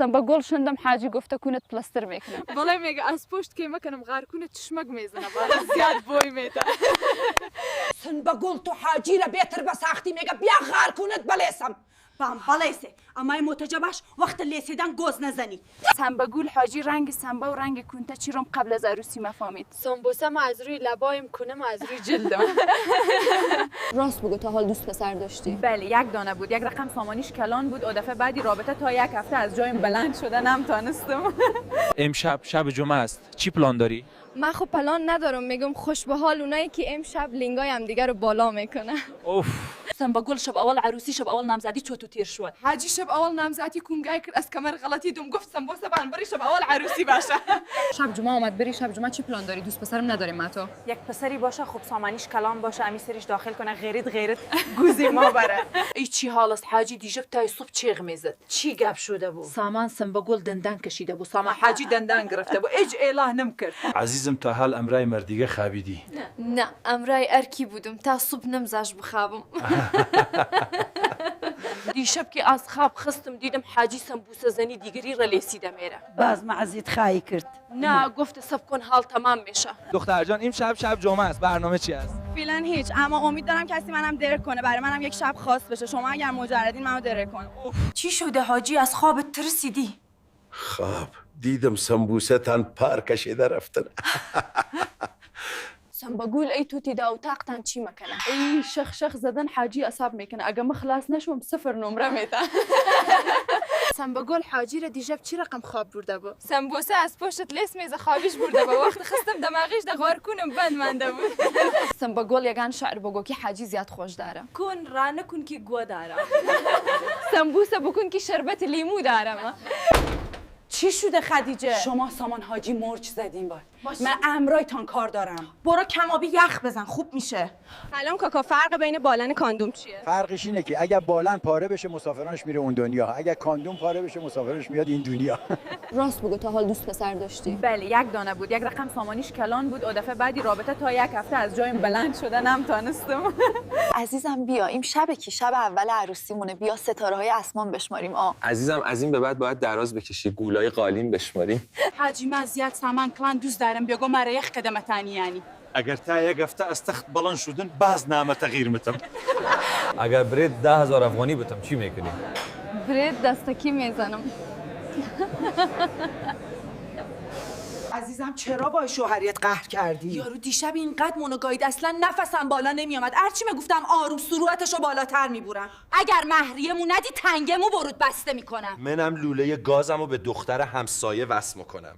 بقول شندم حاجی گفته کونت پلاستر میکنم. والله میگه از پشت که میکنم غار کونت چشمک میزنه بالا زیاد بوی میده. بقول تو حاجی را بهتر بساختی میگه بیا غار کونت بلیسم. بلیسه اما متجبش وقت لیسیدن گوز نزنی. بقول حاجی رنگ سنبا و رنگ کونت چیرم قبل از عروسی مفهمید. سنبوسه ما از روی لبایم کنم از روی جلدم. راست بگو تا حال دوست پسر داشتی؟ بله یک دانه بود، یک رقم سامانیش کلان بود. و دفعه بعدی رابطه تا یک هفته از جایم بلند شده نمیتونستم. امشب شب جمعه است، چی پلان داری؟ من خب پلان ندارم، میگم خوش به حال اونایی که امشب لینگای هم دیگه رو بالا میکنه. اوف. بقول شب اول عروسی شب اول نامزدی چطور تیر شد؟ حاجی شب اول نامزدی کنگای کرد از کمر غلطی دوم گفت سنبوسه بری شب اول عروسی باشه. شب جمعه اومد بری، شب جمعه چی پلان داری؟ دوست پسرم نداریم ما تو. یک پسری باشه خب سامانیش کلام باشه امی سرش داخل کنه غیرت گوزی ما بره. ای چی حال است حاجی دیشب تای صبح چیغ میزد؟ چی گپ شده بود؟ سامان بقول دندان کشیده بود، سامان حاجی دندان گرفته بود، اج اله نمیکرد. عزیزم تا حال امرای مردیگه خوابیدی؟ نه امرای ارکی بودم تا صبح نمزاج بخوابم. دیشب که از خواب خستم دیدم حاجی سنبوسه زنی دیگری را لیسیده میره. باز معزیت خواهی کرد. نه گفت سب کن حال تمام میشه. دختر جان این شب جمعه است، برنامه چی است؟ فعلا هیچ، اما امید دارم کسی منم درک کنه، برای منم یک شب خاص بشه. شما اگر مجردین منو درک کن. چی شده حاجی از خوابت ترسیدی؟ خواب دیدم سنبوسه تن پار کشیده رفتن. بقول ای توتی دا اتاقتان چی میکنه؟ ای شخ زدن حاجی عصب میکنه، اگه مخلص نشوم 0 نمره میده. بقول حاجی را دیشب چی رقم خواب برده بود؟ سنبوسه از پشت لیس میز خوابش برده با وقت خستم دماغیش ده غار کنم بند مانده بود. بقول یگان شعر بگو که حاجی زیاد خوش داره. کن را نکن که گو داره. سنبوسه بکن که شربت لیمو داره. چی شده خدیجه؟ شما سامان حاجی مرچ زدین من امرایتان کار دارم. برو کمابی یخ بزن خوب میشه. سلام کاکا، فرق بین بالن کاندوم چیه؟ فرقش اینه که اگر بالن پاره بشه مسافرانش میره اون دنیا، اگر کاندوم پاره بشه مسافرش میاد این دنیا. راست بگو تا حال دوست پسر داشتی؟ بله یک دانه بود، یک رقم سامانیش کلان بود. و دفعه بعدی رابطه تا یک هفته از جایم بلند شده نمیتونستم. عزیزم بیا این شبه که شب اول عروسیمونه، بیا ستاره های آسمان بشماریم. عزیزم از این به بعد باید دراز بکشی، گولای قالین بشماریم. حاجی من زیاد سامان کلان دوست دارم، بگو مرا یک قدم تانی یعنی. اگر تا یک هفته از تخت بلند شدن باز نامه تغییر میتم. اگر برید 10,000 افغانی بتم چی میکنی؟ برید دستکی میزنم. عزیزم چرا با شوهریت قهر کردی؟ یارو دیشب اینقدر منوگاید اصلا نفسم بالا نمیامد. هرچی میگفتم آروم سرعتشو بالاتر میبرم. اگر مهریه‌مو ندی تنگمو برود بسته میکنم. منم لوله گازمو به دختر همسایه وصل میکنم.